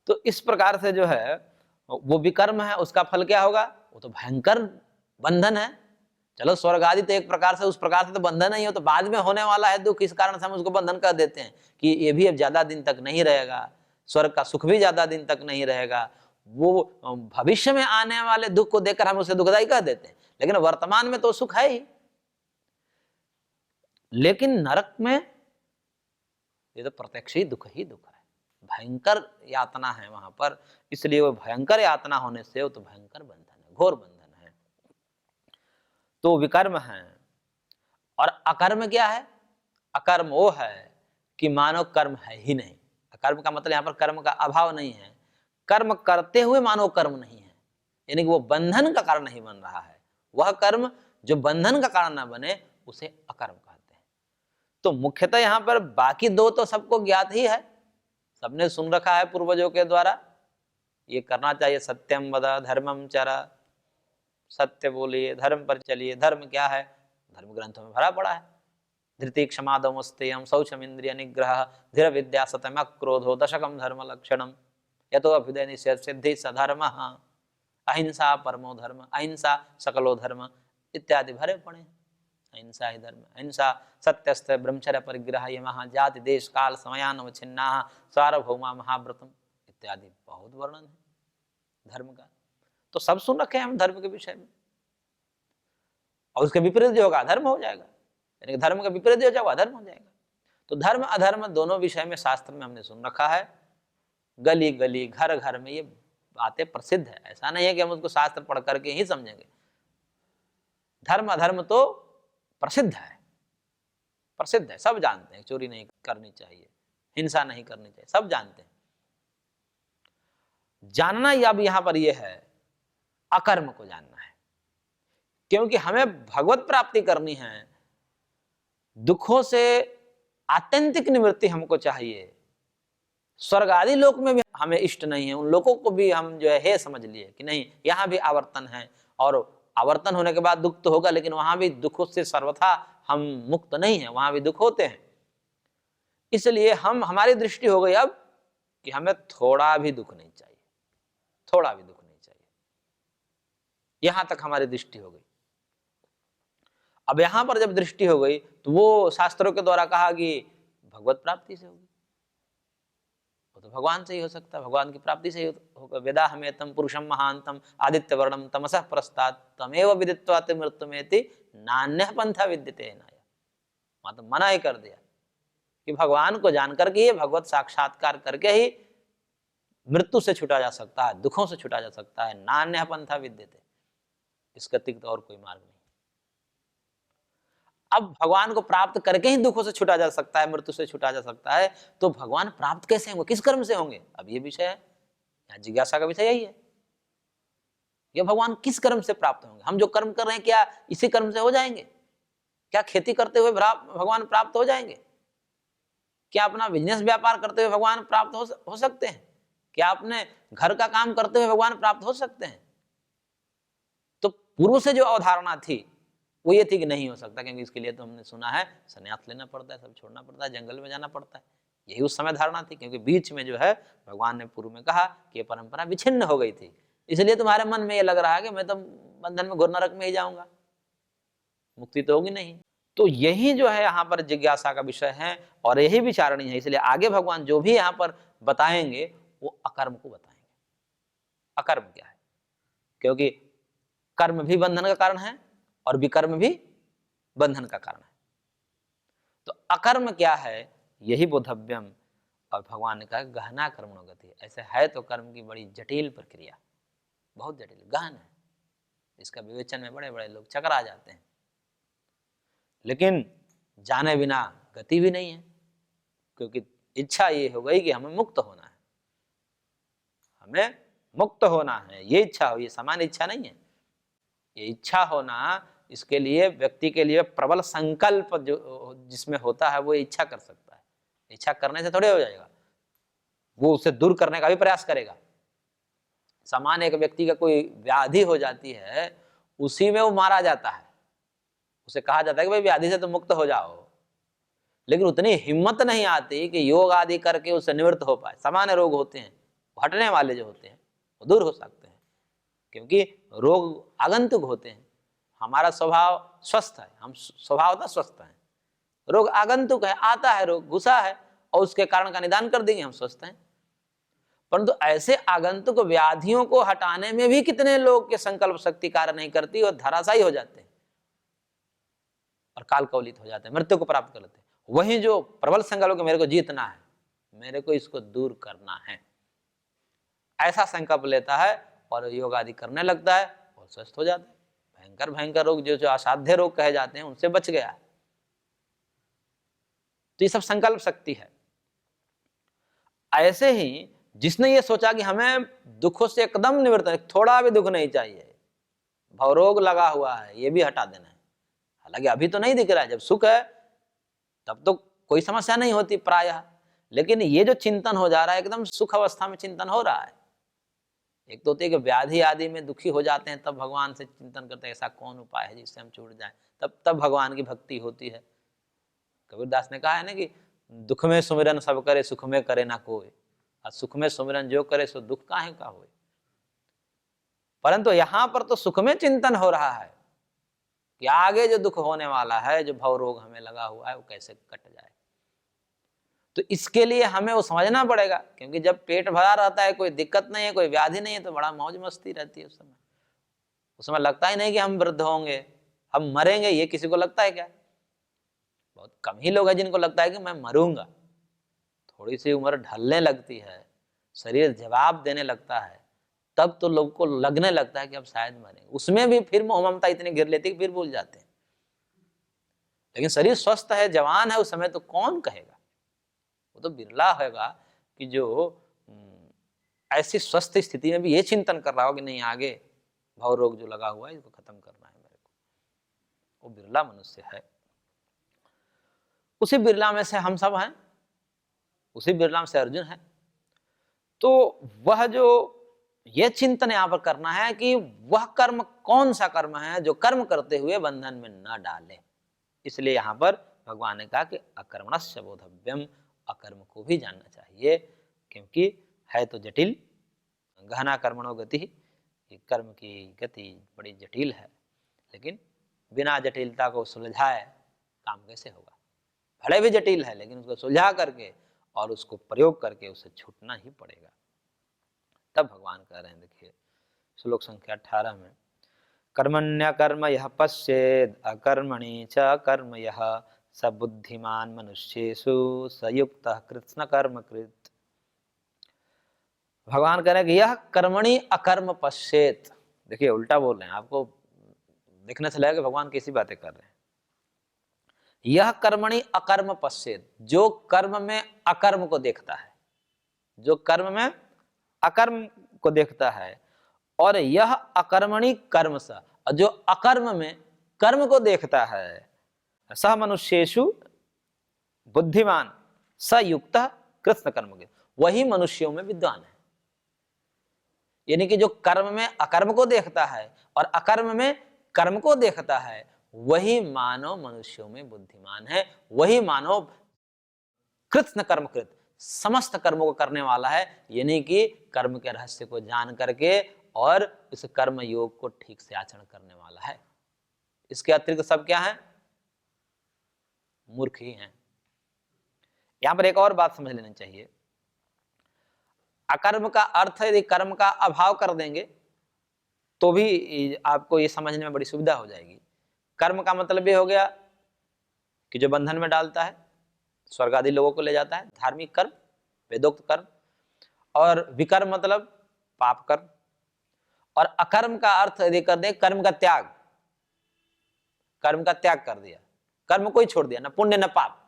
तो इस प्रकार से जो है वो विकर्म है, उसका फल क्या होगा? वो तो भयंकर बंधन है। चलो स्वर्ग आदि तो एक प्रकार से उस प्रकार से तो बंधन ही हो, तो बाद में होने वाला है दुख, इस कारण से हम उसको बंधन कर देते हैं कि ये भी अब ज्यादा दिन तक नहीं रहेगा, स्वर्ग का सुख भी ज्यादा दिन तक नहीं रहेगा। वो भविष्य में आने वाले दुख को देखकर हम उसे दुखदायी कह देते हैं, लेकिन वर्तमान में तो सुख है ही। लेकिन नरक में ये तो प्रत्यक्ष ही दुख है, भयंकर यातना है वहां पर। इसलिए वो भयंकर यातना होने से वो तो भयंकर बंधन है, घोर बंधन है। तो विकर्म है। और अकर्म क्या है? अकर्म वो है कि मानो कर्म है ही नहीं। अकर्म का मतलब यहां पर कर्म का अभाव नहीं है, कर्म करते हुए मानो कर्म नहीं है, यानी कि वो बंधन का कारण नहीं बन रहा है। वह कर्म जो बंधन का कारण ना बने उसे अकर्म कहते हैं। तो मुख्यतः यहां पर बाकी दो तो सबको ज्ञात ही है, सबने सुन रखा है पूर्वजों के द्वारा, ये करना चाहिए, सत्यम वद धर्मम चरा, सत्य बोलिए, धर्म पर चलिए। धर्म क्या है? धर्म ग्रंथों में भरा पड़ा है। धृति क्षमा दमस्तेयम शौचम इंद्रिय निग्रह धीर विद्या सतम क्रोधो दशकम धर्म लक्षणम यतो अभ्युदय निषेध सिद्धि सधर्म अहिंसा परमो धर्म अहिंसा सकलो धर्म इत्यादि भरे पड़े। अहिंसा ही धर्म, अहिंसा सत्यस्थ ब्रह्मचर्य परिग्रह यमः जाति देश काल समयानवच्छिन्ना सार्वभौमा महाव्रतम इत्यादि बहुत वर्णन है धर्म का। तो सब सुन रखे हैं हम धर्म के विषय में, और उसके विपरीत जो होगा अधर्म हो जाएगा, यानी धर्म का विपरीत जो होगा अधर्म हो जाएगा। तो धर्म अधर्म दोनों विषय में शास्त्र में हमने सुन रखा है, गली गली घर घर में ये बातें प्रसिद्ध है। ऐसा नहीं है कि हम उसको शास्त्र पढ़ करके ही समझेंगे, धर्म अधर्म तो प्रसिद्ध है, प्रसिद्ध है, सब जानते हैं। चोरी नहीं करनी चाहिए, हिंसा नहीं करनी चाहिए, सब जानते हैं। जानना ही अब यहां पर यह है, अकर्म को जानना है, क्योंकि हमें भगवत प्राप्ति करनी है। दुखों से आत्यंतिक निवृत्ति हमको चाहिए। स्वर्ग आदि लोक में भी हमें इष्ट नहीं है, उन लोगों को भी हम जो है समझ लिए कि नहीं यहां भी आवर्तन है, और आवर्तन होने के बाद दुख तो होगा, लेकिन वहां भी दुखों से सर्वथा हम मुक्त नहीं है, वहां भी दुख होते हैं। इसलिए हमारी दृष्टि हो गई अब कि हमें थोड़ा भी दुख नहीं चाहिए, थोड़ा भी दुख नहीं चाहिए, यहां तक हमारी दृष्टि हो गई। अब यहां पर जब दृष्टि हो गई तो वो शास्त्रों के द्वारा कहा कि भगवत प्राप्ति से होगी, वो तो भगवान से ही हो सकता है, भगवान की प्राप्ति से ही होगा। वेदा हमेतम पुरुषम महांतम आदित्य वर्णम तमसः प्रस्तात् तमेव विदित्वा मृत्युमेति नान्यः पंथा विद्यते नाय। मतलब मना ही कर दिया कि भगवान को जान करके, भगवत साक्षात्कार करके ही मृत्यु से छूटा जा सकता है, दुखों से छूटा जा सकता है। नान्यः पंथा विद्यते, इसका अतिरिक्त और कोई मार्ग नहीं। अब भगवान को प्राप्त करके ही दुखों से छूटा जा सकता है, मृत्यु से छूटा जा सकता है, तो भगवान प्राप्त कैसे होंगे, किस कर्म से होंगे? अब ये विषय है, यहाँ जिज्ञासा का विषय यही है, ये भगवान किस कर्म से प्राप्त होंगे? हम जो कर्म कर रहे हैं क्या इसी कर्म से हो जाएंगे? क्या खेती करते हुए भगवान प्राप्त हो जाएंगे? क्या अपना बिजनेस व्यापार करते हुए भगवान प्राप्त हो सकते हैं? क्या अपने घर का काम करते हुए भगवान प्राप्त हो सकते हैं? तो पूर्व से जो अवधारणा थी वो ये थी कि नहीं हो सकता, क्योंकि इसके लिए तो हमने सुना है संन्यास लेना पड़ता है, सब छोड़ना पड़ता है, जंगल में जाना पड़ता है। यही उस समय धारणा थी, क्योंकि बीच में जो है भगवान ने पूर्व में कहा कि ये परंपरा विच्छिन्न हो गई थी, इसलिए तुम्हारे मन में ये लग रहा है कि मैं तो बंधन में घोर नरक में ही जाऊंगा, मुक्ति तो होगी नहीं। तो यही जो है यहाँ पर जिज्ञासा का विषय है और यही विचारणी है। इसलिए आगे भगवान जो भी यहाँ पर बताएंगे वो अकर्म को बताएंगे। अकर्म क्या है? क्योंकि कर्म भी बंधन का कारण है और विकर्म भी बंधन का कारण है। तो अकर्म क्या है, यही बोधव्यम। और भगवान ने कहा गहना कर्मणो गति, ऐसे है तो कर्म की बड़ी जटिल प्रक्रिया, बहुत जटिल गहन है, इसका विवेचन में बड़े बड़े लोग चकरा जाते हैं, लेकिन जाने बिना गति भी नहीं है। क्योंकि इच्छा ये हो गई कि हमें मुक्त होना है, हमें मुक्त होना है, ये इच्छा हो, ये सामान्य इच्छा नहीं है। ये इच्छा होना, इसके लिए व्यक्ति के लिए प्रबल संकल्प जो जिसमें होता है वो इच्छा कर सकता है। इच्छा करने से थोड़े हो जाएगा, वो उसे दूर करने का भी प्रयास करेगा। सामान्य एक व्यक्ति का कोई व्याधि हो जाती है, उसी में वो मारा जाता है, उसे कहा जाता है कि भाई व्याधि से तो मुक्त हो जाओ, लेकिन उतनी हिम्मत नहीं आती कि योग आदि करके उससे निवृत्त हो पाए। सामान्य रोग होते हैं, हटने वाले जो होते हैं वो दूर हो सकते हैं, क्योंकि रोग आगंतुक होते हैं। हमारा स्वभाव स्वस्थ है, हम स्वभावतः स्वस्थ हैं। रोग आगंतुक है, आता है, रोग घुसा है और उसके कारण का निदान कर देंगे, हम स्वस्थ हैं। परंतु ऐसे आगंतुक व्याधियों को हटाने में भी कितने लोग के संकल्प शक्ति कार्य नहीं करती और धराशायी हो जाते हैं और काल कवलित हो जाते हैं, मृत्यु को प्राप्त कर लेते हैं। वही जो प्रबल संकल्प को मेरे को जीतना है, मेरे को इसको दूर करना है, ऐसा संकल्प लेता है और योग आदि करने लगता है और स्वस्थ हो जाता है। भयंकर भयंकर रोग जो असाध्य रोग कहे जाते हैं उनसे बच गया। तो ये सब संकल्प शक्ति है। ऐसे ही जिसने ये सोचा कि हमें दुखों से एकदम निवृत्त, थोड़ा भी दुख नहीं चाहिए, भवरोग लगा हुआ है ये भी हटा देना है, हालांकि अभी तो नहीं दिख रहा है, जब सुख है तब तो कोई समस्या नहीं होती प्रायः, लेकिन ये जो चिंतन हो जा रहा है एकदम सुख अवस्था में चिंतन हो रहा है। एक तो होती है कि व्याधि आदि में दुखी हो जाते हैं तब भगवान से चिंतन करते हैं ऐसा कौन उपाय है जिससे हम छूट जाएं, तब भगवान की भक्ति होती है। कबीरदास ने कहा है ना कि दुख में सुमिरन सब करे सुख में करे ना कोई, और सुख में सुमिरन जो करे सो दुख काहे का होए। परंतु यहां पर तो सुख में चिंतन हो रहा है कि आगे जो दुख होने वाला है, जो भव रोग हमें लगा हुआ है वो कैसे कट जाए। तो इसके लिए हमें वो समझना पड़ेगा, क्योंकि जब पेट भरा रहता है, कोई दिक्कत नहीं है, कोई व्याधि नहीं है, तो बड़ा मौज मस्ती रहती है उस समय लगता ही नहीं कि हम वृद्ध होंगे, हम मरेंगे, ये किसी को लगता है क्या? बहुत कम ही लोग हैं जिनको लगता है कि मैं मरूंगा। थोड़ी सी उम्र ढलने लगती है, शरीर जवाब देने लगता है, तब तो लोग को लगने लगता है कि अब शायद मरेंगे। उसमें भी फिर मोह ममता इतनी गिर लेती है कि फिर भूल जाते हैं। लेकिन शरीर स्वस्थ है, जवान है, उस समय तो कौन कहेगा? वो तो बिरला होगा कि जो ऐसी स्वस्थ स्थिति में भी ये चिंतन कर रहा हो कि नहीं आगे भव रोग जो लगा हुआ है इसको खत्म करना है मेरे को। वो बिरला मनुष्य है। उसी बिरला में से हम सब हैं, उसी बिरला में से अर्जुन है। तो वह जो ये चिंतन यहां पर करना है कि वह कर्म कौन सा कर्म है जो कर्म करते हुए बंधन में न डाले। इसलिए यहां पर भगवान ने कहा कि अकर्मणस्य बोधव्यम, अकर्म को भी जानना चाहिए, क्योंकि है तो जटिल। गहना कर्मणो गति, कर्म की गति बड़ी जटिल है, लेकिन बिना जटिलता को सुलझाए काम कैसे होगा? भले भी जटिल है लेकिन उसको सुलझा करके और उसको प्रयोग करके उसे छूटना ही पड़ेगा। तब भगवान कह रहे हैं, देखिए श्लोक संख्या 18 में, कर्मण्य कर्म यह पश्येद अकर्मणि च कर्म यह स बुद्धिमान मनुष्येषु सयुक्त कृत्स्न कर्म कृत। भगवान कह रहे हैं कि यह कर्मणि अकर्म पश्येत। देखिए उल्टा बोल रहे हैं, आपको देखने से लगेगा भगवान कैसी बातें कर रहे हैं। यह कर्मणि अकर्म पश्येत, जो कर्म में अकर्म को देखता है, जो कर्म में अकर्म को देखता है, और यह अकर्मणि कर्म सा, जो अकर्म में कर्म को देखता है, सह मनुष्येषु बुद्धिमान स युक्त कृत्स्न कर्म के, वही मनुष्यों में विद्वान है। यानी कि जो कर्म में अकर्म को देखता है और अकर्म में कर्म को देखता है, वही मानव मनुष्यों में बुद्धिमान है, वही मानव कृत्स्न कर्म कृत, समस्त कर्मों को करने वाला है। यानी कि कर्म के रहस्य को जान करके और इस कर्म योग को ठीक से आचरण करने वाला है। इसके अतिरिक्त सब क्या है? मूर्ख ही हैं। यहां पर एक और बात समझ लेनी चाहिए। अकर्म का अर्थ यदि कर्म का अभाव कर देंगे तो भी आपको ये समझने में बड़ी सुविधा हो जाएगी। कर्म का मतलब ये हो गया कि जो बंधन में डालता है, स्वर्ग आदि लोगों को ले जाता है, धार्मिक कर्म, वेदोक्त कर्म, और विकर्म मतलब पाप कर्म। और अकर्म का अर्थ यदि कर दे कर्म का त्याग, कर्म का त्याग कर दिया, कर्म को ही छोड़ दिया, न पुण्य न पाप,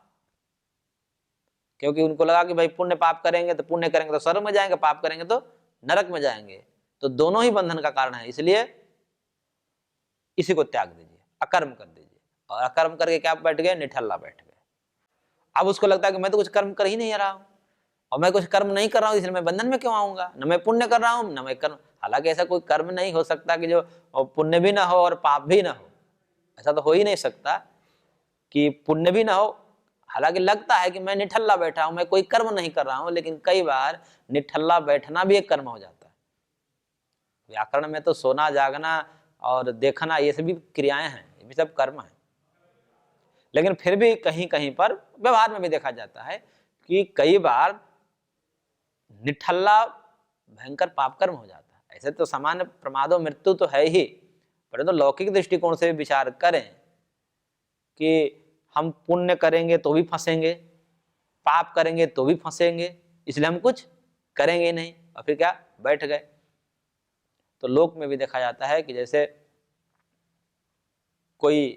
क्योंकि उनको लगा कि भाई पुण्य पाप करेंगे तो पुण्य करेंगे तो स्वर्ग में जाएंगे, पाप करेंगे तो नरक में जाएंगे, तो दोनों ही बंधन का कारण है, इसलिए इसी को त्याग दीजिए, अकर्म कर दीजिए। और अकर्म करके क्या बैठ गए? निठल्ला बैठ गए। अब उसको लगता है कि मैं तो कुछ कर्म कर ही नहीं रहा हूं, और मैं कुछ कर्म नहीं कर रहा हूं, इसलिए मैं बंधन में क्यों आऊंगा? न मैं पुण्य कर रहा हूं न मैं कर्म। हालांकि ऐसा कोई कर्म नहीं हो सकता कि जो पुण्य भी ना हो और पाप भी ना हो, ऐसा तो हो ही नहीं सकता कि पुण्य भी ना हो। हालांकि लगता है कि मैं निठल्ला बैठा हूं, मैं कोई कर्म नहीं कर रहा हूं, लेकिन कई बार निठल्ला बैठना भी एक कर्म हो जाता है। व्याकरण में तो सोना, जागना और देखना ये सभी क्रियाएं हैं, ये भी सब कर्म है। लेकिन फिर भी कहीं कहीं पर व्यवहार में भी देखा जाता है कि कई बार निठल्ला भयंकर पाप कर्म हो जाता है। ऐसे तो सामान्य प्रमादो मृत्यु तो है ही, परंतु लौकिक दृष्टिकोण से भी विचार करें कि हम पुण्य करेंगे तो भी फंसेंगे, पाप करेंगे तो भी फंसेंगे, इसलिए हम कुछ करेंगे नहीं और फिर क्या, बैठ गए। तो लोक में भी देखा जाता है कि जैसे कोई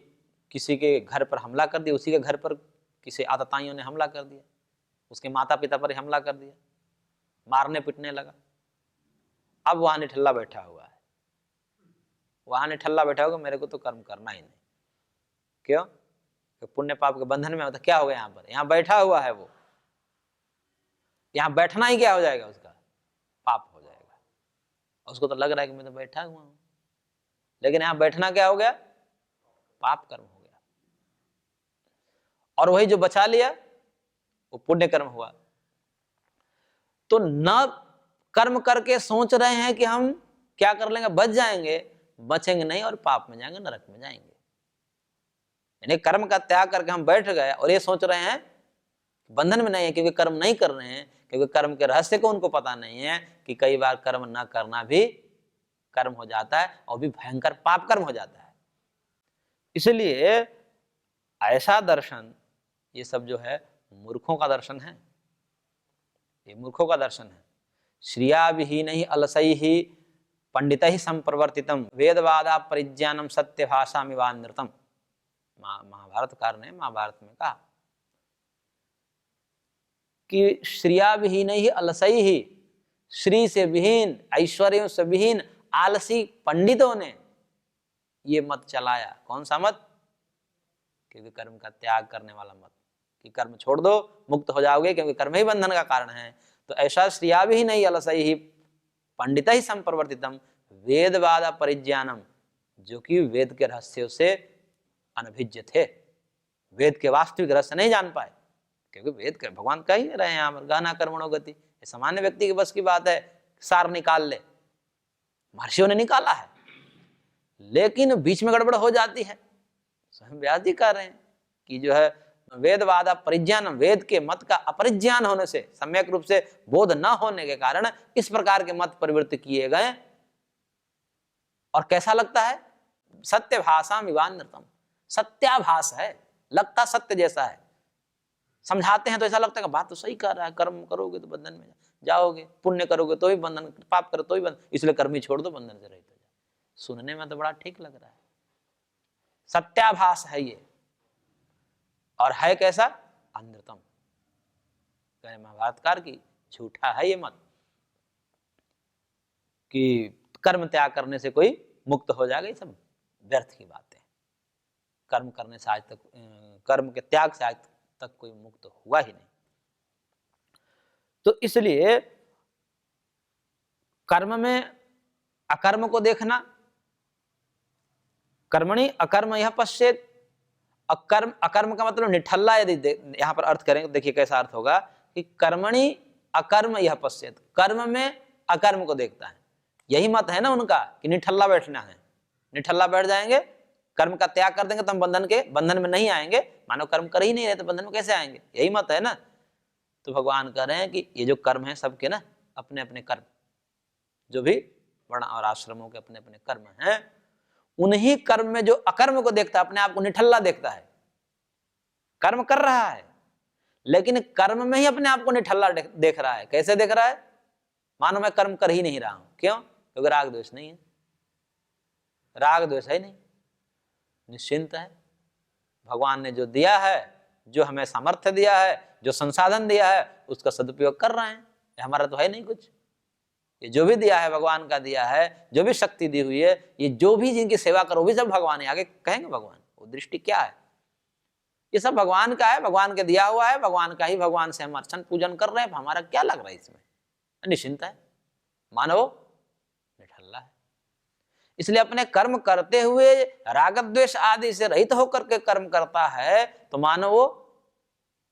किसी के घर पर हमला कर दिया, उसी के घर पर किसी आतताइयों ने हमला कर दिया, उसके माता पिता पर ही हमला कर दिया, मारने पिटने लगा। अब वहां निठल्ला बैठा हुआ है, वहां निठल्ला बैठा होगा, मेरे को तो कर्म करना ही नहीं। क्यों? पुण्य पाप के बंधन में होता। क्या हो गया यहाँ पर? यहाँ बैठा हुआ है वो, यहाँ बैठना ही क्या हो जाएगा उसका? पाप हो जाएगा। उसको तो लग रहा है कि मैं तो बैठा हुआ हूं, लेकिन यहाँ बैठना क्या हो गया? पाप कर्म हो गया। और वही जो बचा लिया वो पुण्य कर्म हुआ। तो न कर्म करके सोच रहे हैं कि हम क्या कर लेंगे, बच जाएंगे, बचेंगे नहीं और पाप में जाएंगे, नरक में जाएंगे। यानी कर्म का त्याग करके हम बैठ गए और ये सोच रहे हैं बंधन में नहीं है, क्योंकि कर्म नहीं कर रहे हैं, क्योंकि कर्म के रहस्य को उनको पता नहीं है कि कई बार कर्म न करना भी कर्म हो जाता है और भी भयंकर पाप कर्म हो जाता है। इसलिए ऐसा दर्शन, ये सब जो है मूर्खों का दर्शन है, ये मूर्खों का दर्शन है। श्रिया विहीन ही अलसई ही पंडित ही संप्रवर्तितम वेदवादा परिज्ञानम सत्य भाषा मिवानृतम। महाभारतकार ने महाभारत में कहा कि श्रिया विहीन ही अलसई ही, श्री से विहीन, ऐश्वर्यों से विहीन आलसी पंडितों ने ये मत चलाया। कौन सा मत? क्योंकि कर्म का त्याग करने वाला मत, कि कर्म छोड़ दो, मुक्त हो जाओगे, क्योंकि कर्म ही बंधन का कारण है। तो ऐसा श्रिया भी नहीं अलसई ही पंडित ही संप्रवर्तितम वेदवाद परिज्ञानम, जो कि वेद के रहस्यों से अनभिज्ञ थे, वेद के वास्तविक रहस्य नहीं जान पाए। क्योंकि वेद के भगवान कह ही रहे हैं यहाँ पर गहना कर्मणो गति, ये सामान्य व्यक्ति के बस की बात है, सार निकाल ले, महर्षियों ने निकाला है, लेकिन बीच में गड़बड़ हो जाती है। स्वयं व्यास जी कह रहे हैं कि जो है वेदवाद परिज्ञान, वेद के मत का अपरिज्ञान होने से, सम्यक रूप से बोध न होने के कारण इस प्रकार के मत परिवर्तित किए गए। और कैसा लगता है? सत्य भाषा विवानृतम, सत्याभास है, लगता सत्य जैसा है। समझाते हैं तो ऐसा लगता है कि बात तो सही कर रहा है, कर्म करोगे तो बंधन में जाओगे, पुण्य करोगे तो भी बंधन, पाप करो तो भी बंधन, इसलिए कर्म ही छोड़ दो, बंधन से रहित हो जाओ। सुनने में तो बड़ा ठीक लग रहा है, सत्याभास है ये, और है कैसा? अनृतम। महाभारतकार की झूठा है ये मत कि कर्म त्याग करने से कोई मुक्त हो जाएगा, ये सब व्यर्थ की बातें। कर्म करने से आज तक, कर्म के त्याग से आज तक कोई मुक्त हुआ ही नहीं। तो इसलिए कर्म में अकर्म को देखना, कर्मणि अकर्म यह पश्चेत, अकर्म, अकर्म का मतलब निठल्ला, यदि यहां पर अर्थ करेंगे, देखिए कैसा अर्थ होगा कि कर्मणि अकर्म यह पश्चेत, कर्म में अकर्म को देखता है। यही मत है ना उनका कि निठल्ला बैठना है, निठल्ला बैठ जाएंगे, कर्म का त्याग कर देंगे तो हम बंधन में नहीं आएंगे, मानो कर्म कर ही नहीं रहे तो बंधन में कैसे आएंगे, यही मत है ना। तो भगवान कह रहे हैं कि ये जो कर्म है सबके ना अपने अपने कर्म, जो भी वर्ण और आश्रमों के अपने अपने कर्म हैं, उन्हीं कर्म में जो अकर्म को देखता है, अपने आप को निठल्ला देखता है, कर्म कर रहा है लेकिन कर्म में ही अपने आप को निठल्ला देख रहा है। कैसे देख रहा है? मानो मैं कर्म कर ही नहीं रहा हूं। क्यों? क्योंकि राग द्वेष नहीं है, राग द्वेष है नहीं, निश्चिंत है। भगवान ने जो दिया है, जो हमें सामर्थ्य दिया है, जो संसाधन दिया है, उसका सदुपयोग कर रहे हैं। हमारा तो है नहीं कुछ, ये जो भी दिया है भगवान का दिया है, जो भी शक्ति दी हुई है, ये जो भी जिनकी सेवा करो भी सब भगवान है। आगे कहेंगे भगवान, वो दृष्टि क्या है, ये सब भगवान का है, भगवान के दिया हुआ है, भगवान का ही, भगवान से हम अर्चन पूजन कर रहे हैं। हमारा क्या लग रहा है इसमें? निश्चिंत है, मानो निठल्ला है। इसलिए अपने कर्म करते हुए राग द्वेष आदि से रहित होकर के कर्म करता है तो मानो वो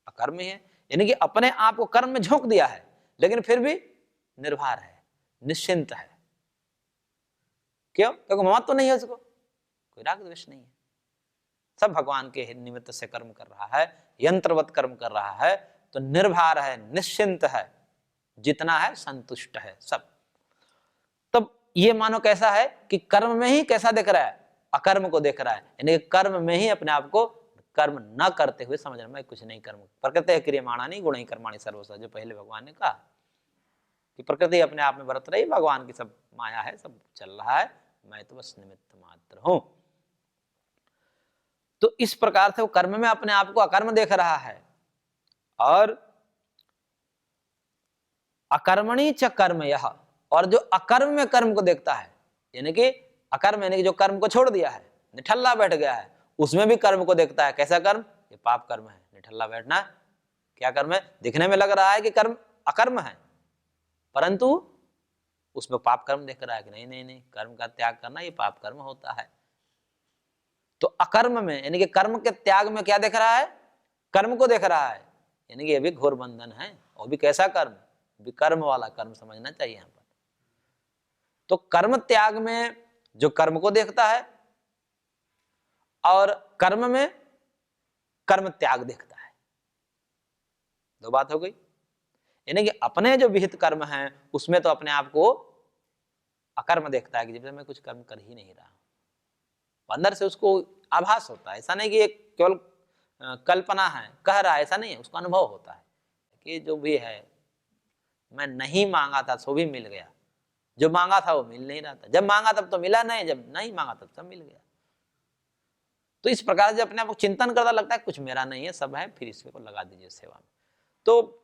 अकर्म ही है, यानी कि अपने आप को कर्म में झोंक दिया है, लेकिन फिर भी निर्भर है, निश्चिंत है। क्यों? क्योंकि ममत्व तो नहीं है उसको, कोई राग द्वेष नहीं है, सब भगवान के निमित्त से कर्म कर रहा है, यंत्रवत कर्म कर रहा है, तो निर्भर है, निश्चिंत है, जितना है संतुष्ट है सब। तब ये मानो कैसा है कि कर्म में ही कैसा देख रहा है, अकर्म को देख रहा है, यानी कर्म में ही अपने आप को कर्म न करते हुए समझ रहा, मैं कुछ नहीं कर्म, प्रकृति क्रियमाणा नहीं गुण ही कर्माणि सर्वसा, जो पहले भगवान ने कहा कि प्रकृति अपने आप में बरत रही, भगवान की सब माया है, सब चल रहा है, मैं तो बस निमित्त मात्र हूं। तो इस प्रकार से वो कर्म में अपने आप को अकर्म देख रहा है, और अकर्मणी च कर्म यह, और जो अकर्म में कर्म को देखता है, यानी कि अकर्म यानी कि जो कर्म को छोड़ दिया है, निठल्ला बैठ गया है, उसमें भी कर्म को देखता है। कैसा कर्म? ये पाप कर्म है, निठल्ला बैठना क्या कर्म है? दिखने में लग रहा है कि कर्म अकर्म है, परंतु उसमें पाप कर्म देख रहा है कि नहीं नहीं नहीं, कर्म का त्याग करना ये पाप कर्म होता है। तो अकर्म में यानी कि कर्म के त्याग में क्या देख रहा है? कर्म को देख रहा है, यानी कि ये भी घोर बंधन है, और भी कैसा कर्म? विकर्म वाला कर्म समझना चाहिए यहां पर। तो कर्म त्याग में जो कर्म को देखता है, और कर्म में कर्म त्याग देखता है, दो बात हो गई। यानी कि अपने जो विहित कर्म हैं उसमें तो अपने आप को अकर्म देखता है कि जब मैं कुछ कर्म कर ही नहीं रहा, अंदर से उसको आभास होता है, ऐसा नहीं कि एक केवल कल्पना है, कह रहा है, ऐसा नहीं है, उसको अनुभव होता है कि जो भी है मैं नहीं मांगा था सो भी मिल गया, जो मांगा था वो मिल नहीं रहा था, जब मांगा तब तो मिला नहीं, जब नहीं मांगा तब सब मिल गया। तो इस प्रकार से अपने आप को चिंतन करता लगता है कुछ मेरा नहीं है, सब है, फिर इसको लगा दीजिए सेवा में। तो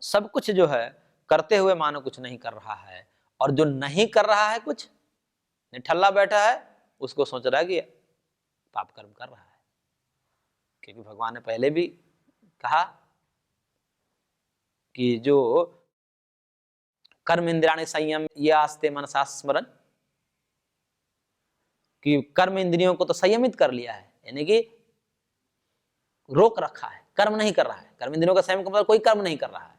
सब कुछ जो है करते हुए मानो कुछ नहीं कर रहा है, और जो नहीं कर रहा है कुछ, निठल्ला बैठा है, उसको सोच रहा है कि पाप कर्म कर रहा है। क्योंकि भगवान ने पहले भी कहा कि जो कर्म इंद्रियाणि संयम ये आस्ते मनसा स्मरण, कि कर्म इंद्रियों को तो संयमित कर लिया है, यानी कि रोक रखा है, कर्म नहीं कर रहा है। कर्म इंद्रियों का संयम का मतलब कोई कर्म नहीं कर रहा है।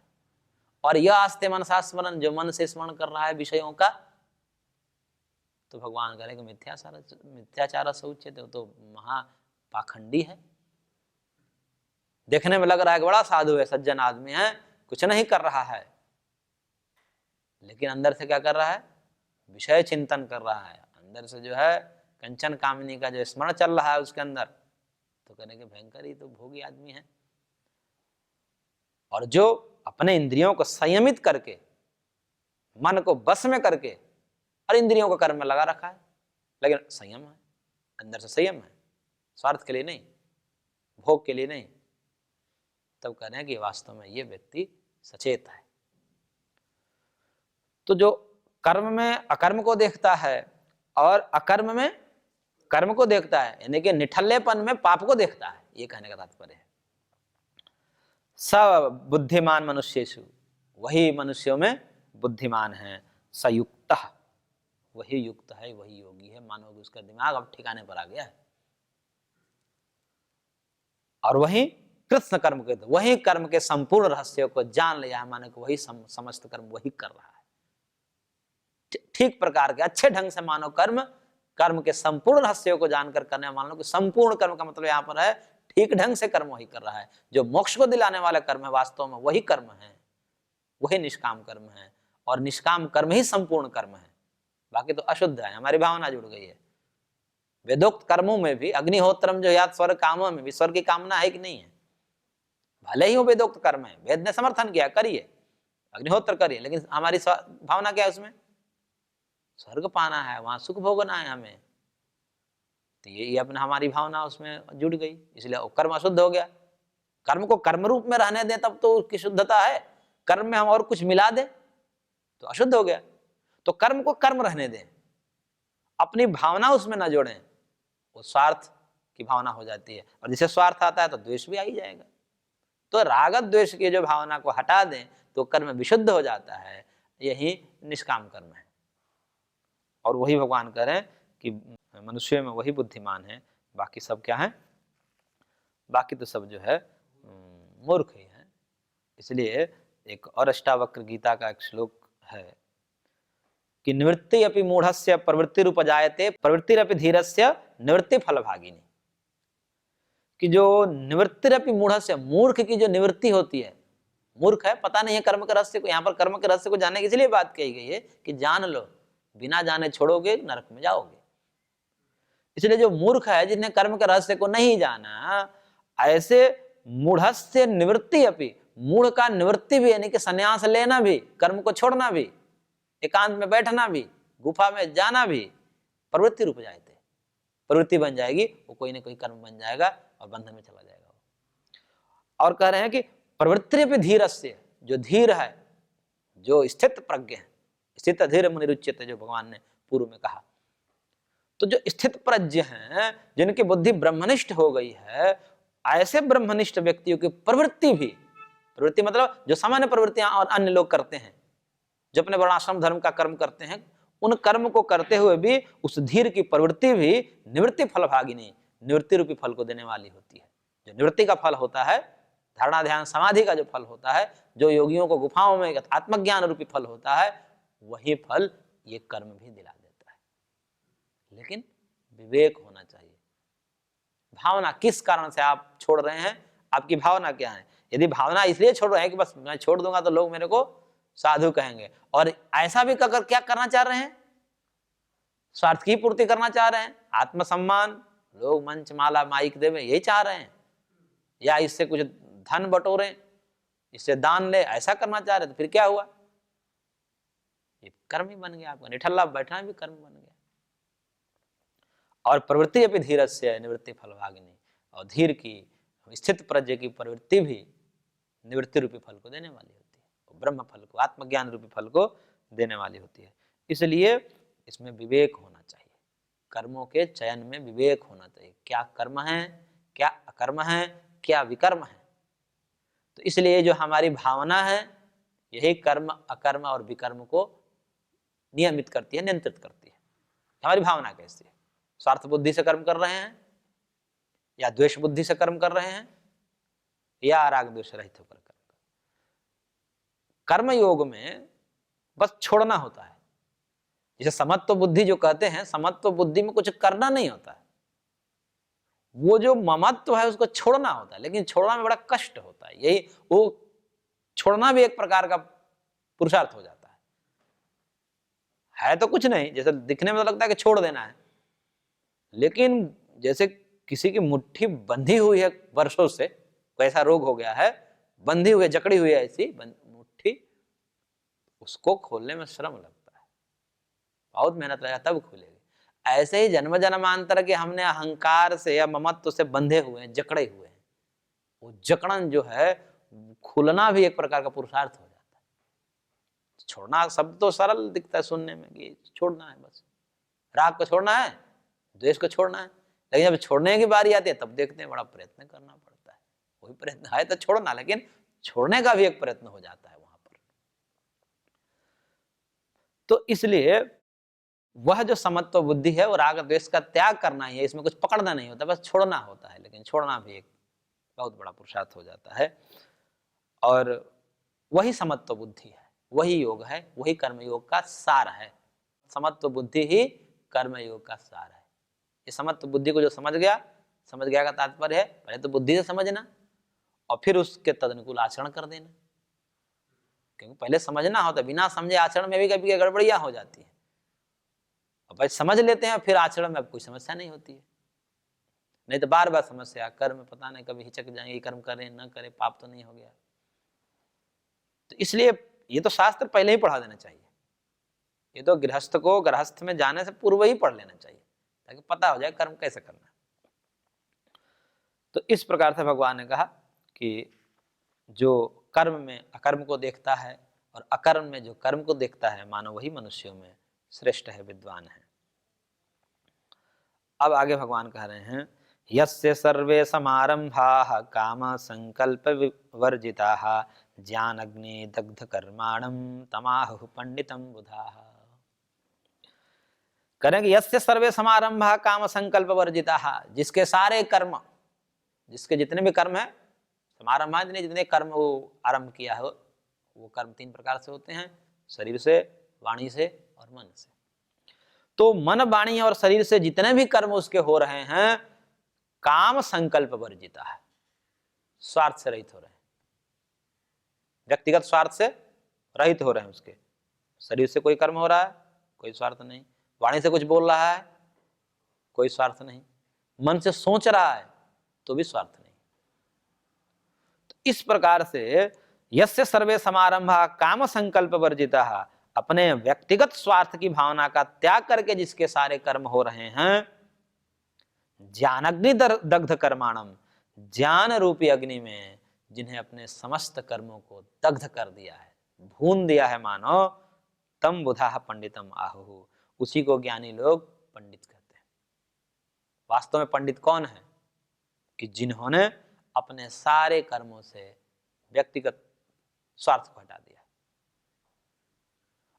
और यह आस्ते मनसा स्मरण, जो मन से स्मरण कर रहा है विषयों का, तो भगवान कह रहे कि मिथ्याचार से उच्यते, तो महापाखंडी है। देखने में लग रहा है कि बड़ा साधु है, सज्जन आदमी है, कुछ नहीं कर रहा है, लेकिन अंदर से क्या कर रहा है? विषय चिंतन कर रहा है, अंदर से जो है कंचन कामिनी का जो स्मरण चल रहा है उसके अंदर, तो कहने के भयंकर ही तो भोगी आदमी है। और जो अपने इंद्रियों को संयमित करके, मन को बस में करके, और इंद्रियों को कर्म में लगा रखा है, लेकिन संयम है, अंदर से संयम है, स्वार्थ के लिए नहीं, भोग के लिए नहीं, तब कह रहे हैं कि वास्तव में ये व्यक्ति सचेत है। तो जो कर्म में अकर्म को देखता है और अकर्म में कर्म को देखता है, यानी कि निठल्लेपन में पाप को देखता है, ये कहने का तात्पर्य है। स बुद्धिमान मनुष्येषु, वही मनुष्यों में बुद्धिमान है, सयुक्त, वही युक्त है, वही योगी है, मानो कि उसका दिमाग अब ठिकाने पर आ गया है। और वही कृष्ण कर्म के, वही कर्म के संपूर्ण रहस्य को जान लिया है, मानो कि वही समस्त कर्म वही कर रहा है ठीक प्रकार के अच्छे ढंग से। मानो कर्म के संपूर्ण रहस्यों को जानकर करने, मान लो कि संपूर्ण कर्म का मतलब यहाँ पर है ठीक ढंग से कर्म वही कर रहा है। जो मोक्ष को दिलाने वाला कर्म है वास्तव में वही कर्म है, वही निष्काम कर्म है, और निष्काम कर्म ही संपूर्ण कर्म है, बाकी तो अशुद्ध है। हमारी भावना जुड़ गई है। वेदोक्त कर्मों में भी अग्निहोत्रम जो याद स्वर्ग कामों में भी स्वर्ग की कामना है कि नहीं है? भले ही वो वेदोक्त कर्म है, वेद ने समर्थन किया, करिए अग्निहोत्र करिए, लेकिन हमारी भावना क्या है? उसमें स्वर्ग पाना है, वहां सुख भोगना है हमें, तो ये अपने हमारी भावना उसमें जुड़ गई, इसलिए कर्म अशुद्ध हो गया। कर्म को कर्म रूप में रहने दें तब तो उसकी शुद्धता है, कर्म में हम और कुछ मिला दें तो अशुद्ध हो गया। तो कर्म को कर्म रहने दें, अपनी भावना उसमें न जोड़ें, वो स्वार्थ की भावना हो जाती है, और जिसे स्वार्थ आता है तो द्वेष भी आ ही जाएगा। तो राग द्वेष की जो भावना को हटा दें तो कर्म विशुद्ध हो जाता है, यही निष्काम कर्म है। और वही भगवान कह रहे हैं कि मनुष्य में वही बुद्धिमान है, बाकी सब क्या है? बाकी तो सब जो है मूर्ख ही हैं। इसलिए एक और अष्टावक्र गीता का एक श्लोक है कि निवृत्ति अपि मूढ़स्य प्रवृत्ति उपजायते प्रवृत्तिरपि धीरस्य निवृत्ति फल भागिनी। कि जो निवृत्तिरपि मूढ़स्य, मूर्ख की जो निवृत्ति होती है, मूर्ख है, पता नहीं है कर्म के रहस्य को। यहाँ पर कर्म के रहस्य को जानने के इसलिए बात कही गई है कि जान लो, बिना जाने छोड़ोगे नरक में जाओगे। इसलिए जो मूर्ख है, जिसने कर्म के रहस्य को नहीं जाना, ऐसे मूढ़स्य निवृत्ति अपि, मूढ़ का निवृत्ति भी यानी कि संन्यास लेना भी, कर्म को छोड़ना भी, एकांत में बैठना भी, गुफा में जाना भी, प्रवृत्ति रूप जाते, प्रवृत्ति बन जाएगी, वो कोई ना कोई कर्म बन जाएगा और बंधन में चला जाएगा। और कह रहे हैं कि प्रवृत्ति पे धीरस्य, जो धीर है, जो स्थित प्रज्ञ है, स्थित धीर मुनिरुच्यते, जो भगवान ने पूर्व में कहा। तो जो स्थित प्रज्ञ हैं, जिनकी बुद्धि ब्रह्मनिष्ठ हो गई है, ऐसे ब्रह्मनिष्ठ व्यक्तियों की प्रवृत्ति भी, प्रवृत्ति मतलब जो सामान्य प्रवृत्तियां और अन्य लोग करते हैं, जो अपने वर्णाश्रम धर्म का कर्म करते हैं, उन कर्म को करते हुए भी उस धीर की प्रवृत्ति भी निवृत्ति फल भागिनी, निवृत्ति रूपी फल को देने वाली होती है। जो निवृत्ति का फल होता है, धारणा ध्यान समाधि का जो फल होता है, जो योगियों को गुफाओं में आत्मज्ञान रूपी फल होता है, वही फल ये कर्म भी दिला देता है। लेकिन विवेक होना चाहिए। भावना, किस कारण से आप छोड़ रहे हैं, आपकी भावना क्या है। यदि भावना इसलिए छोड़ रहे हैं कि बस मैं छोड़ दूंगा तो लोग मेरे को साधु कहेंगे, और ऐसा भी कर क्या करना चाह रहे हैं, स्वार्थ की पूर्ति करना चाह रहे हैं, आत्मसम्मान, लोग मंच माला माइक देवे, यही चाह रहे हैं, या इससे कुछ धन बटोरें, इससे दान ले, ऐसा करना चाह रहे, तो फिर क्या हुआ, ये कर्म ही बन गया आपका। निठल्ला बैठना भी कर्म बन गया। और प्रवृत्ति अपनी धीरस्य निवृत्ति फल भागिनी, और धीर की स्थित प्रज्ञ की प्रवृत्ति भी निवृत्ति रूपी फल को देने वाली होती है, ब्रह्म फल को, आत्मज्ञान रूपी फल को देने वाली होती है। इसलिए इसमें विवेक होना चाहिए, कर्मों के चयन में विवेक होना चाहिए, क्या कर्म है, क्या अकर्म है, क्या विकर्म है। तो इसलिए जो हमारी भावना है, यही कर्म अकर्म और विकर्म को नियमित करती है, नियंत्रित करती है। हमारी भावना कैसी है, स्वार्थ बुद्धि से कर्म कर रहे हैं, या द्वेष बुद्धि से कर्म कर रहे हैं, या राग द्वेष रहित होकर कर्म। कर्म योग में बस छोड़ना होता है। जैसे समत्व बुद्धि जो कहते हैं, समत्व बुद्धि में कुछ करना नहीं होता है, वो जो ममत्व है उसको छोड़ना होता है, लेकिन छोड़ना में बड़ा कष्ट होता है। यही वो छोड़ना भी एक प्रकार का पुरुषार्थ हो जाता है तो कुछ नहीं, जैसे दिखने में तो लगता है कि छोड़ देना है, लेकिन जैसे किसी की मुट्ठी बंधी हुई है वर्षों से, कोई ऐसा रोग हो गया है, बंधी हुई है, जकड़ी हुई है ऐसी मुट्ठी, उसको खोलने में श्रम लगता है, बहुत मेहनत लगेगा तब खुलेगी। ऐसे ही जन्म जन्मांतर के हमने अहंकार से या ममत्व से बंधे हुए हैं, जकड़े हुए हैं, वो जकड़न जो है, खुलना भी एक प्रकार का पुरुषार्थ हो जाता है। छोड़ना शब्द तो सरल दिखता है सुनने में कि छोड़ना है, बस राग को छोड़ना है, द्वेष को छोड़ना है, लेकिन जब छोड़ने की बारी आती है तब देखते हैं बड़ा प्रयत्न करना पड़ता है। वही प्रयत्न है तो छोड़ना, लेकिन छोड़ने का भी एक प्रयत्न हो जाता है वहां पर। तो इसलिए वह जो समत्व बुद्धि है, वो राग द्वेष का त्याग करना ही है, इसमें कुछ पकड़ना नहीं होता, बस छोड़ना होता है। लेकिन छोड़ना भी एक बहुत बड़ा पुरुषार्थ हो जाता है, और वही समत्व बुद्धि है, वही योग है, वही कर्मयोग का सार है। समत्व बुद्धि ही कर्मयोग का सार है। ये समत्व बुद्धि को जो समझ गया का तात्पर्य है पहले तो बुद्धि से समझना, और फिर उसके तदनुकूल आचरण कर देना। क्योंकि पहले समझना होता है, बिना समझे आचरण में भी कभी गड़बड़ियां हो जाती है। और भाई समझ लेते हैं, फिर आचरण में अब कोई समस्या नहीं होती है। नहीं तो बार बार समस्या, कर्म पता नहीं कभी हिचक जाएंगे, कर्म करें न करें, पाप तो नहीं हो गया। तो इसलिए ये तो शास्त्र पहले ही पढ़ा देना चाहिए। ये तो गृहस्थ को गृहस्थ में जाने से पूर्व ही पढ़ लेना चाहिए, ताकि पता हो जाए कर्म कैसे करना है। तो इस प्रकार से भगवान ने कहा कि जो कर्म में अकर्म को देखता है और अकर्म में जो कर्म को देखता है, मानो वही मनुष्यों में श्रेष्ठ है, विद्वान है। अब आगे भगवान कह रहे हैं, यस्य सर्वे समारंभाः काम संकल्प वर्जिताः ज्ञान अग्नि दग्ध कर्माणं तमाहुः पंडितम बुधाः। करेंगे यस्य सर्वे समारंभाः काम संकल्प वर्जिताः, जिसके सारे कर्म, जिसके जितने भी कर्म है समारंभादि ने जितने कर्म वो आरंभ किया है वो कर्म 3 प्रकार से होते हैं, शरीर से, वाणी से और मन से। तो मन, वाणी और शरीर से जितने भी कर्म उसके हो रहे हैं, काम संकल्प वर्जिता है, स्वार्थ से रहित हो रहे हैं, व्यक्तिगत स्वार्थ से रहित हो रहे हैं। उसके शरीर से कोई कर्म हो रहा है, कोई स्वार्थ नहीं। वाणी से कुछ बोल रहा है, कोई स्वार्थ नहीं। मन से सोच रहा है तो भी स्वार्थ नहीं। तो इस प्रकार से यस्य सर्वे समारंभा काम संकल्प वर्जिता, अपने व्यक्तिगत स्वार्थ की भावना का त्याग करके जिसके सारे कर्म हो रहे हैं, ज्ञानाग्नि दग्ध कर्माणम, ज्ञान रूपी अग्नि में जिन्हें अपने समस्त कर्मों को दग्ध कर दिया है, भून दिया है मानो, तम बुधा पंडितम आहु, उसी को ज्ञानी लोग पंडित कहते हैं। वास्तव में पंडित कौन है? कि जिन्होंने अपने सारे कर्मों से व्यक्तिगत स्वार्थ को हटा दिया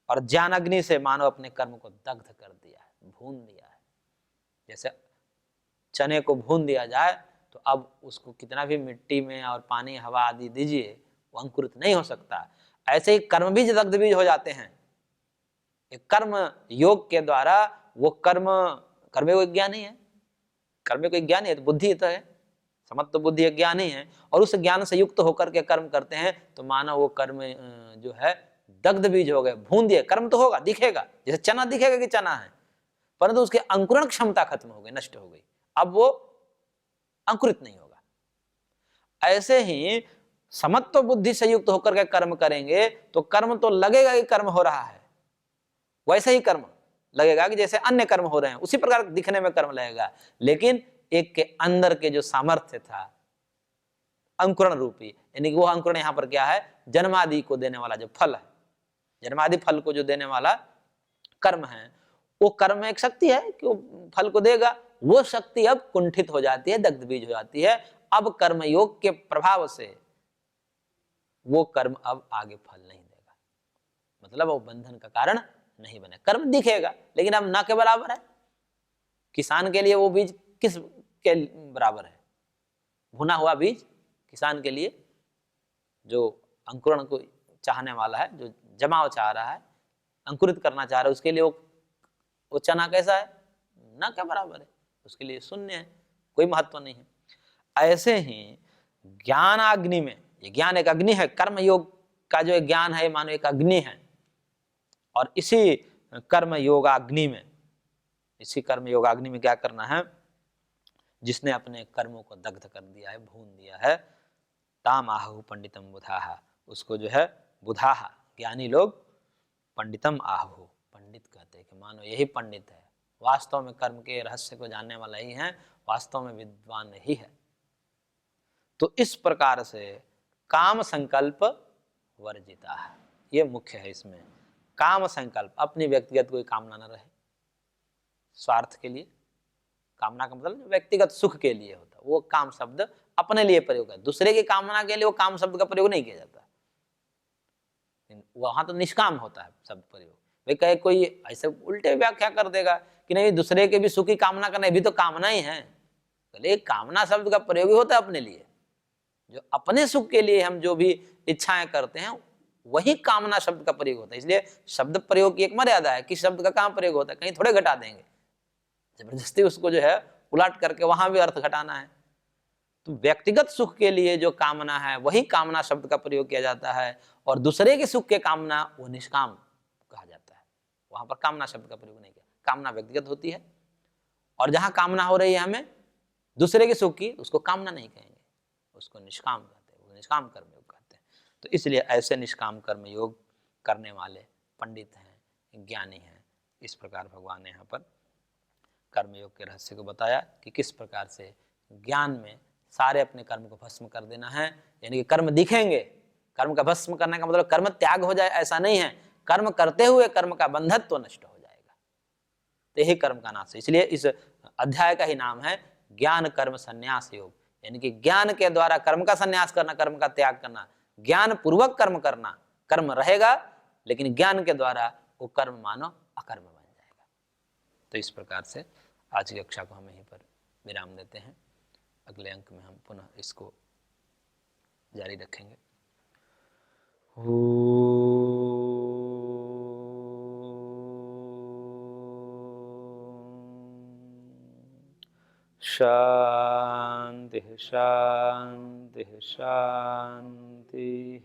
और ज्ञान अग्नि से मानो अपने कर्म को दग्ध कर दिया है, भून दिया है। जैसे चने को भून दिया जाए तो अब उसको कितना भी मिट्टी में और पानी, हवा आदि दीजिए, वो अंकुरित नहीं हो सकता। ऐसे ही कर्म बीज दग्ध बीज हो जाते हैं। एक कर्म योग के द्वारा वो कर्म कोई ज्ञान ही है, कर्म कोई ज्ञान है तो बुद्धि तो है, समत्व बुद्धि ज्ञान ही है, और उस ज्ञान से युक्त होकर के कर्म करते हैं तो मानो वो कर्म जो है दग्ध बीज हो गए, भून दिए। कर्म तो होगा, दिखेगा, जैसे चना दिखेगा कि चना है, परंतु उसकी अंकुरण क्षमता खत्म हो गई, नष्ट हो गई, अब वो अंकुरित नहीं होगा। ऐसे ही समत्व बुद्धि से युक्त होकर के कर्म करेंगे तो कर्म तो लगेगा कि कर्म हो रहा है, वैसे ही कर्म लगेगा कि जैसे अन्य कर्म हो रहे हैं, उसी प्रकार दिखने में कर्म लगेगा। लेकिन एक के अंदर के जो सामर्थ्य था अंकुरण रूपी, यानी कि वो अंकुरण यहां पर क्या है? जन्मादि को देने वाला जो फल है, जन्मादि फल को जो देने वाला कर्म है, वो कर्म में एक शक्ति है कि वो फल को देगा। वो शक्ति अब कुंठित हो जाती है, दग्ध बीज हो जाती है। अब कर्म योग के प्रभाव से वो कर्म अब आगे फल नहीं देगा, मतलब वो बंधन का कारण नहीं बने। कर्म दिखेगा लेकिन अब ना के बराबर है। किसान के लिए वो बीज किस के बराबर है? भुना हुआ बीज किसान के लिए, जो अंकुरण को चाहने वाला है, जो जमाव चाह रहा है, अंकुरित करना चाह रहा है, उसके लिए वो चना कैसा है? ना के बराबर है, उसके लिए शून्य है, कोई महत्व नहीं है। ऐसे ही ज्ञानाग्नि में, ये ज्ञान एक अग्नि है, कर्म योग का जो ज्ञान है मानो एक अग्नि है, और इसी कर्म योगाग्नि में, इसी कर्म योगाग्नि में क्या करना है? जिसने अपने कर्मों को दग्ध कर दिया है, भून दिया है, ताम आहु पंडितम बुधाहा, उसको जो है बुधाहा ज्ञानी लोग पंडितम आहु, पंडित कहते हैं कि मानो यही पंडित है, वास्तव में कर्म के रहस्य को जानने वाला ही है, वास्तव में विद्वान ही है। तो इस प्रकार से काम संकल्प वर्जिता है, ये मुख्य है इसमें। काम संकल्प, अपनी व्यक्तिगत कोई कामना न रहे, स्वार्थ के लिए, कामना का मतलब व्यक्तिगत सुख के लिए होता, वो काम शब्द अपने लिए प्रयोग है। दूसरे की कामना के लिए वो काम शब्द का प्रयोग नहीं किया जाता, वहां तो निष्काम होता है शब्द प्रयोग। वे कहे कोई ऐसे उल्टे व्याख्या कर देगा कि नहीं दूसरे के भी सुख की कामना करना भी तो कामना ही है। पहले कामना शब्द का प्रयोग ही होता है अपने लिए, जो अपने सुख के लिए हम जो भी इच्छाएं करते हैं वही कामना शब्द का प्रयोग होता है। इसलिए शब्द प्रयोग की एक मर्यादा है, किस शब्द का कहां प्रयोग होता है, कहीं थोड़े घटा देंगे, जबरदस्ती उसको जो है उलट करके वहां भी अर्थ घटाना है। तो व्यक्तिगत सुख के लिए जो कामना है वही कामना शब्द का प्रयोग किया जाता है, और दूसरे के सुख के कामना वो निष्काम कहा जाता है, वहां पर कामना शब्द का प्रयोग नहीं किया। कामना व्यक्तिगत होती है, और जहां कामना हो रही है हमें दूसरे के सुख की, उसको कामना नहीं कहेंगे, उसको निष्काम कहते हैं, निष्काम कर्म योग कहते हैं। तो इसलिए ऐसे निष्काम कर्म योग करने वाले पंडित हैं, ज्ञानी हैं। इस प्रकार भगवान ने यहाँ पर कर्मयोग के रहस्य को बताया कि किस प्रकार से ज्ञान में सारे अपने कर्म को भस्म कर देना है, यानी कि कर्म दिखेंगे। कर्म का भस्म करने का मतलब कर्म त्याग हो जाए ऐसा नहीं है, कर्म करते हुए कर्म का बंधत्व तो नष्ट हो जाएगा, तो यही कर्म का नाश है। इसलिए इस अध्याय का ही नाम है ज्ञान कर्म संन्यास योग, यानी कि ज्ञान के द्वारा कर्म का संन्यास करना, कर्म का त्याग करना, ज्ञान पूर्वक कर्म करना। कर्म रहेगा लेकिन ज्ञान के द्वारा वो कर्म मानो अकर्म बन जाएगा। तो इस प्रकार से आज की कक्षा को हम यहीं पर विराम देते हैं। अगले अंक में हम पुनः इसको जारी रखेंगे। शांति शांति शांति।